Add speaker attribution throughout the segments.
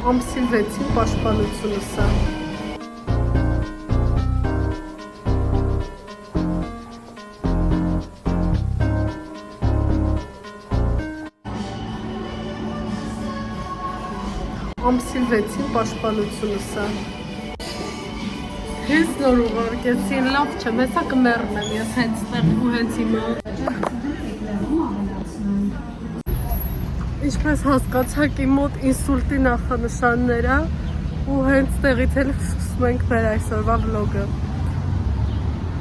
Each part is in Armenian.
Speaker 1: Ամսի 6-ի պաշտպանությունը սա։ Ամսի 6-ի պաշտպանությունը սա։ Հենց նոր ուղարկեցին, լավ չէ, մեծա կմեռնեմ ես հենց տեղ ու հենց հիմա։ Ինչպես հասկացաք իմ մոտ ինսուլտի նախանշանները ու հենց տեղից էլ սկսում ենք մեր այսօրվա վլոգը։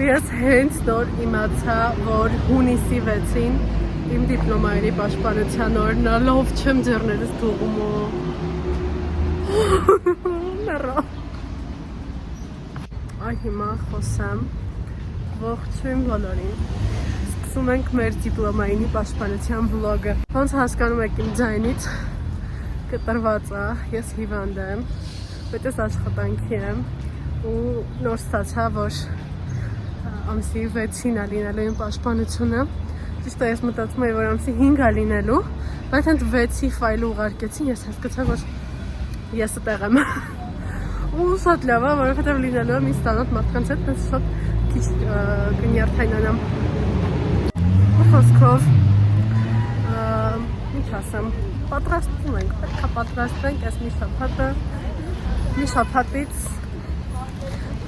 Speaker 1: Ես հենց նոր իմացա, որ հունիսի 6-ին իմ դիպլոմային պաշտպանության օրն է, լավ չեմ ձեռներս թողում նրա։ Այ հիմա խոսեմ, ողջույն բոլորին։ Սկսում ենք մեր դիպլոմային պաշտպանության վլոգը։ Ոնց հասկանում եք իմ ձայնից, կտրված է, ես հիվանդ եմ, բայց ես աշխատանքի եմ ու նոր ստացա, որ ամսի 6-ին է լինելու իմ պաշտպանությունը։ Ճիշտ է, ես մտածում էի, որ ամսի 5 է լինելու, բայց հենց 6-ի ֆայլը ուղարկեցին, ես հասկացա, որ ես այդտեղ եմ։ Ու շատ լավ է, որովհետև լինելու եմ ինձ տանոթ մարդկանց հետ, ես շատ քիչ կնյարդայնանամ։ Խոսքով, ինչ ասեմ, պատրաստվում ենք, պետք է պատրաստվենք այս մի շաբաթից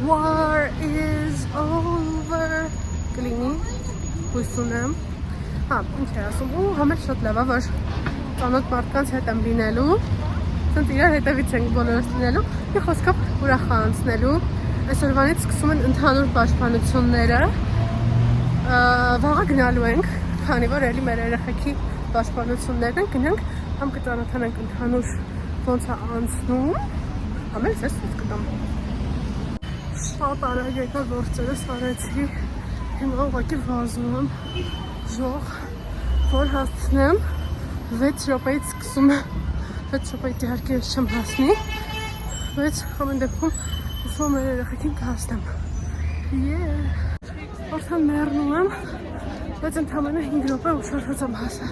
Speaker 1: War is over կլինի, հույս ունեմ, ինչ է ասում, ու համեր շատ լավ է, որ ծանոթ մարդկանց հետ եմ լինելու, սենց իրար հետևից ենք բոլորս լինելու, մի խոսքով ուրախ է անցնելու, այսօրվանից սկսում են ընդհանուր պաշտպանությունները, վաղը գնալու ենք, քանի որ էլի մեր երեխեքի պաշտպանություններն են, գնանք, համ կծանոթանանք ընդհանուր ոնց է անցնում, համ էլ ձեզ ցույց կտամ։ Շատ արագ եկա գործերս արեցի, հիմա ուղղակի վազում եմ ժող, որ հասցնեմ 6 րոպեից սկսում 6 րոպեից իհարկե ես չեմ հասնի, բայց ամեն դեպքում ուսում մեր երեխեքին կհասնեմ։ Արդեն մեռնում եմ, բայց ընդամենը 5 րոպե ուշադրած եմ հասա։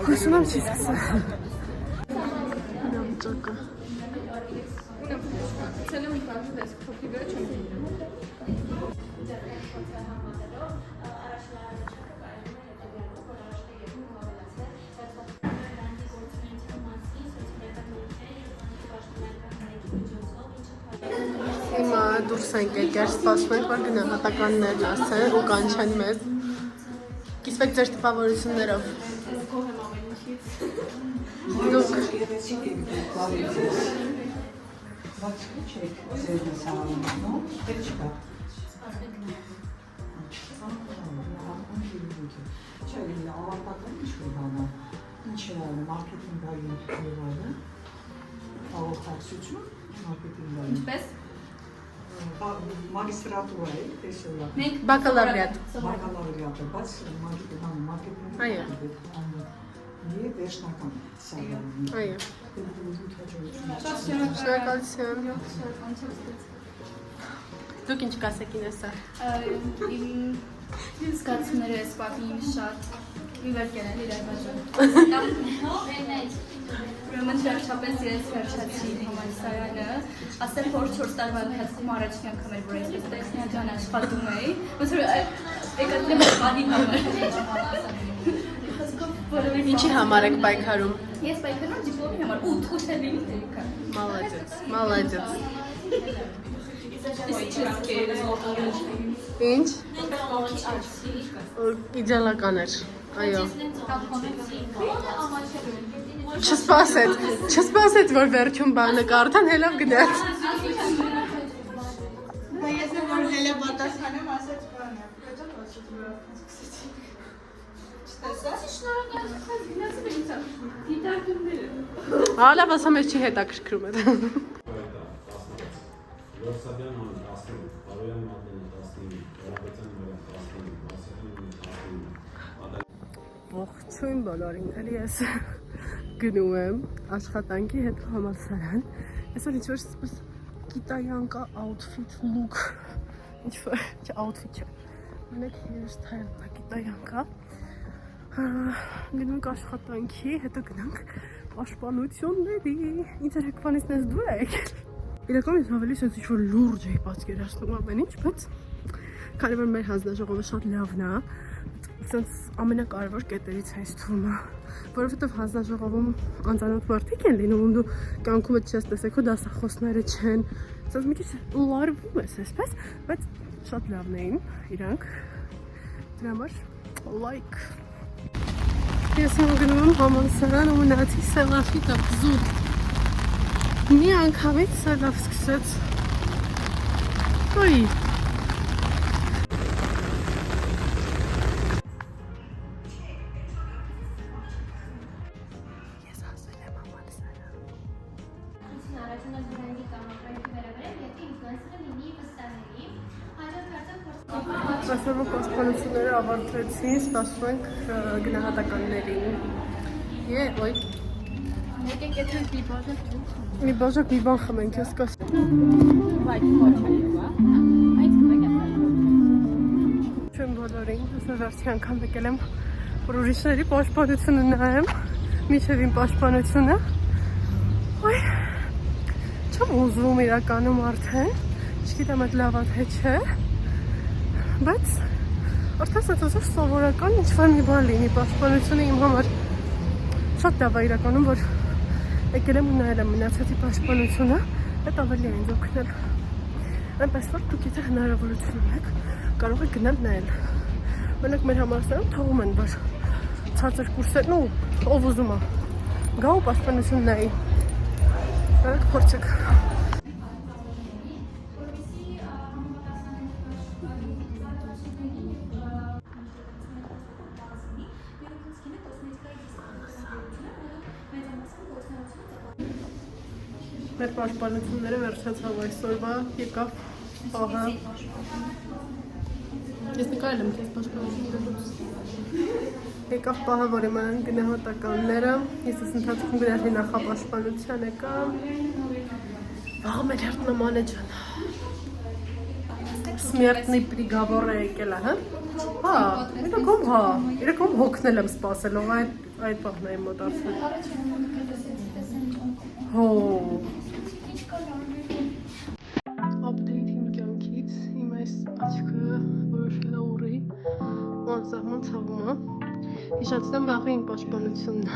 Speaker 1: Հույս ունեմ չի սկսել։ Իրամ ճակը։ Հիմա դուրս ենք եկել, սպասում ենք, որ գնահատականներն ասեն ու կանչեն մեզ։ Կիսվեք ձեր տպավորություններով։ Դուք
Speaker 2: Ինչպես
Speaker 3: Մագիստրատուրա է, տեսօրյա։
Speaker 2: Մենք
Speaker 1: բակալավրիատ։
Speaker 3: Բակալավրիատը, բայց մարկետինգ
Speaker 1: Այո։
Speaker 3: Եվ վերջնական սարանում։
Speaker 1: Այո։
Speaker 2: շնորհակալություն։
Speaker 1: Դուք ինչ կասեք ինեսա։
Speaker 2: Իմ զգացումները այս պահին շատ իվերկեն են իրար բաժան։ Ուրեմն վերջապես ես վերջացի համալսարանը, ասեմ որ 4 տարվա ընթացքում առաջին անգամ էր, որ այսպես տեխնիկական աշխատում էի, ոնց որ եկած եմ բանի համար։
Speaker 1: Ինչի համար եք պայքարում։
Speaker 2: Ես պայքարում դիպլոմի համար, 8 էլ ինքա։
Speaker 1: Մալադյաց։ Ինչ։ Իդեալական էր, այո։ Չսպասեց, որ վերջում բանը կարդան, հելավ գնաց։
Speaker 4: Ես որ հելը պատասխանեմ, ասաց բանը, հետո ասաց
Speaker 1: Ալավ ասամ ես չի հետաքրքրում է։ Ողջույն բոլորին, էլի ես գնում եմ աշխատանքի հետ համալսարան։ Այսօր ինչ-որ սպս կիտայան կա outfit look, ինչ-որ outfit չէ, մենակ hairstyle կիտայան կա։ Գնում ենք աշխատանքի, հետո գնանք Պաշտպանությունների։ Ինչ երեկվանից ես դու եք։ Իրականում ավելի sense ինչ-որ լուրջ էի պատկերացնում ամեն ինչ, բայց քանի որ մեր հանձնաժողովը շատ լավն է, sense ամենակարևոր կետերից է թվում է, որովհետև հանձնաժողովում անծանոթ մարդիկ են լինում, ու դու կյանքումդ չես տեսեք, ու դասախոսները չեն, sense մի քիչ լարվում ես այսպես, բայց շատ լավն էին իրանք, դրա համար like։ Ես եմ գնում համալսարան ու մնացի սելավի տակ զուտ։ Մի անգամից սելավ սկսեց։ Ոյ։ Ես ասել եմ համալսարան։
Speaker 5: Առաջին բրենդի կամ ապրանքի վերաբերել, եթե ինֆլուենսերը լինի վստահելի, հաջորդ հարցը
Speaker 1: Այսօրվա պաշտպանությունները ավարտվեցին, սպասում ենք գնահատականներին։ Ոյ։
Speaker 2: Եկեք եթե
Speaker 1: Մի բաժակ մի բան խմենք, ես կաս։ Չեմ բոլորին, ես վերջի անգամ եկել եմ, որ ուրիշների պաշտպանությունը նայեմ, մինչև իմ պաշտպանությունը։ Ոյ, չեմ ուզվում իրականում արդեն, չգիտեմ այդ լավ թե չէ, բայց արդեն սենց սովորական ինչ-որ մի բան լինի, պաշտպանությունը իմ համար շատ լավ է իրականում, որ եկել եմ ու նայել եմ մնացածի պաշտպանությունը, այդ ավելի է ինձ օգնել։ Այնպես որ դուք եթե հնարավորություն ունեք, կարող եք գնալ նայել։ Մենակ մեր համալսարանում թողում են, որ ցածր կուրսերն ու ով ուզում է գա ու պաշտպանություն նայի։ Դրանք փորձեք։ Մեր պաշտպանությունները վերջացավ այսօրվա, եկավ պահը։ Ես նկարել եմ քեզ պաշտպանությունները։ Եկավ պահը, որ իմանան գնահատականները, ես ես ընթացքում գրել նախապաշտպանության եկամ։ Վաղը մեր հերթնամանը ջան։ Սմերտնի պրիգավոր է եկել է, հա? Հա, իրականում հոգնել եմ սպասելով, այդ պահն է իմ մոտ արցել։ Հո։ Update իմ կյանքից, իմ այս աչքը որոշել է ուռի, անսահման ցավում է։ Հիշացնեմ վաղը իմ պաշտպանությունն է։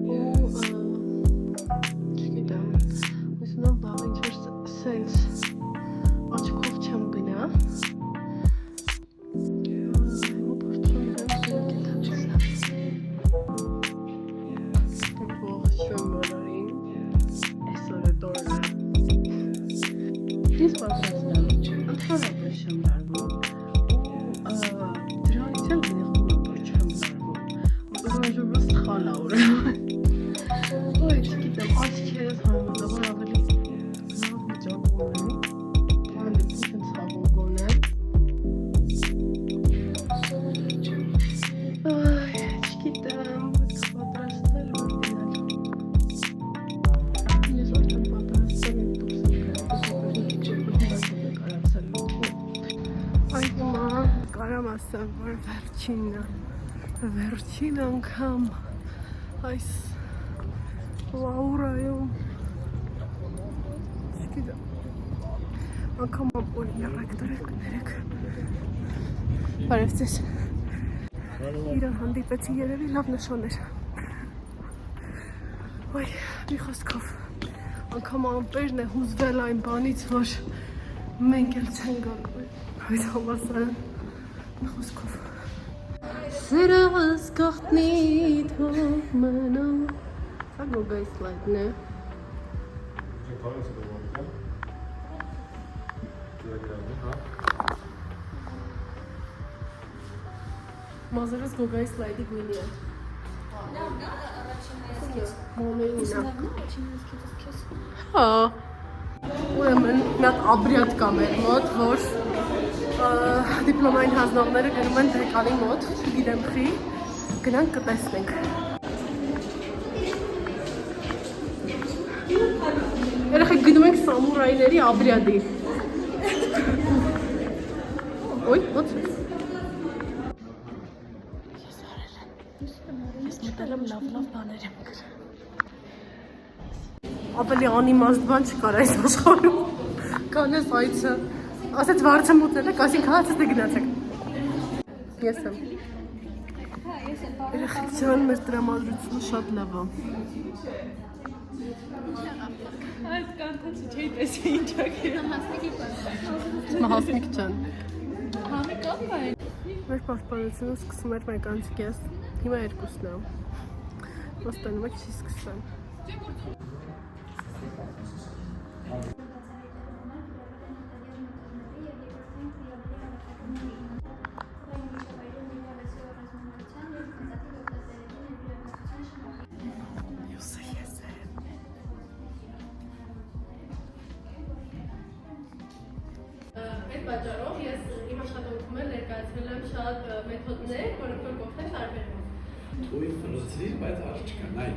Speaker 1: Ու չգիտեմ, ուսնամ վաղը ինչ-որ սենց աչքով չեմ գնա։ Ես պատրաստեմ, ընդհանրապես չեմ դարվում, դրանից էլ նեղվում եմ, որ չեմ դարվում, որոշում ես խալ է ուրեմն, ոյ չգիտեմ, աչքերս համեմատաբար ավելի լավ վիճակում եմ, հանդիպում չեմ ցավում գոնել, չգիտեմ, պատրաստել որ գնալ, ես արդեն պատրաստել եմ Կարամ ասեմ, որ վերջին անգամ այս լաուրայում չգիտեմ, անգամ ապոլին առակ դրեք, ներեք բարև ձեզ իրան հանդիպեցի երևի լավ նշան էր ոյ, մի խոսքով անգամ ամպերն է հուզվել այն բանից, որ մենք էլ չեն գալու այս համալսարան մի խոսքով Սերս գաղտնի թող մնա Սա գոգայի սլայդն է Մազերս գոգայի սլայդի գույնի է Հա Ուրեմն մի հատ աբրիադ կա մեր մոտ, որ դիպլոմային հանձնողները գնում են դեկանի մոտ, չգիտեմ խի, գնանք կտեսնենք։ Երեխեք գնում ենք սամուրայների աբրիադի։ Ոյ, ո՞ց։ Ես արել եմ։ Ես մտել Ինստագրամ լավ բաներ եմ գրել։ Ավելի անիմաստ բան չկար այս աշխարհում։ Կանես այցը։ Ասեց վարձը մուծել եք, ասին քաղացած է գնացեք։ Ես եմ։ Երեխան մեր տրամադրությունը շատ լավ է։
Speaker 2: Այդ կանթացը չէի տեսի ինչա կերում
Speaker 1: Հասմիկ ջան։
Speaker 2: Համի կապ է
Speaker 1: Մեր պաշտպանությունը սկսում էր 1:30, հիմա 2-ն է։ Ոստանում եք չի սկսան։ Այդ պատճառով ես իմ աշխատանքում ներկայացրել եմ շատ մեթոդներ, որոնք կօգնեն տարբերվում։
Speaker 6: Թույլ ֆրոցի, բայց արժ չկա, նայ։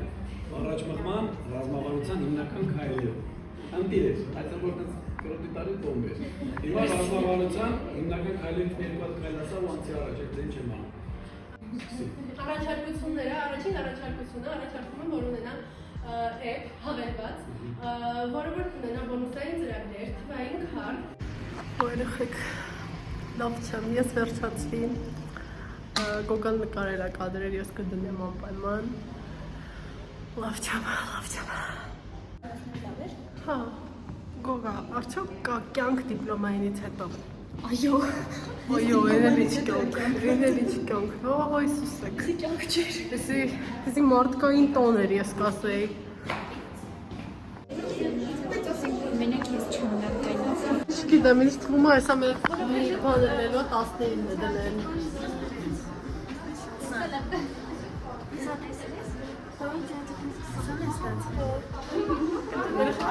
Speaker 6: Առաջ մղման ռազմավարության հիմնական քայլերը։ Անտիրես, այդ ամբողջ կրոտի տարի տոմբ է։ Հիմա ռազմավարության հիմնական քայլերից երկու հատ քայլ ասա ու անցի առաջ եք դեն չեմ անում։
Speaker 1: Առաջարկությունները, առաջին առաջարկությունը առաջարկում եմ, որ ունենա app հավելված, որը որ ունենա բոնուսային ծրագրեր, թվային քարտ։ Երեխեք, լավ չեմ, ես վերջացրի, Գոգան նկարել է կադրեր, ես կդնեմ անպայման, լավ չեմ։ Հա, Գոգա, արդյոք կա կյանք դիպլոմայինից հետո։ Այո, էնելի չկյանք, ոյ սուսեք։
Speaker 2: կյանք չէր
Speaker 1: Էսի մարդկային տոն էր ես կասեի։
Speaker 2: Մենակ ես չեմ
Speaker 1: Չգիտեմ, ինձ թվում է հեսա մեր բաներնելու 19 դնել։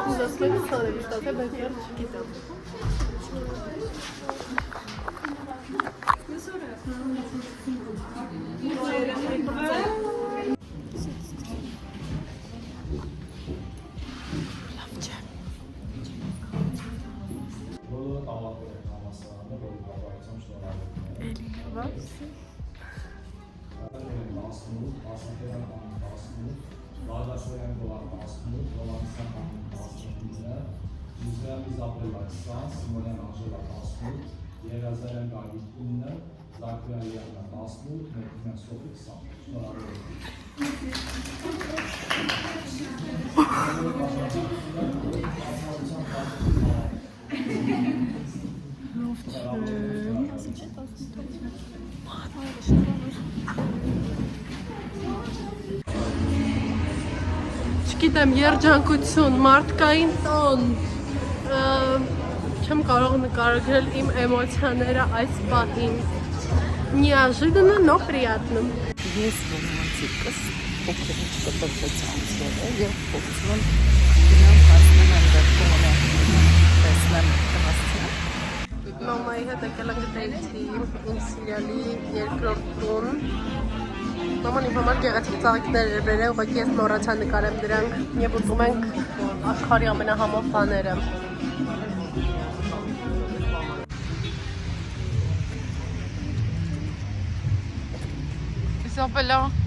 Speaker 1: Ուզասկելի սարել իշտատ է, բայց յար չգիտեմ։
Speaker 7: Երազարյան Գագիկ 9, Զաքրիայանը 18, Մեկնյան Սոֆի
Speaker 1: 20։ Չգիտեմ, երջանկություն, մարդկային տոն, չեմ կարող նկարագրել իմ էմոցիաները այս պահին, неожиданно, но приятно։
Speaker 3: Ես ռոմանտիկս փոքրինչ կտրվեց անցնողը և փորձում եմ գնամ հասնեմ այնտեղ կողմը տեսնեմ հասցնեմ։
Speaker 1: Մամայի հետ եկել ենք դեյթի իմ սիրյալի երկրորդ տուն։ Մաման իմ համար գեղեցիկ ծաղիկներ էր բերել, ուղղակի ես մոռացա նկարեմ դրանք և ուտում ենք աշխարհի ամենահամով բաները։
Speaker 8: Isabella.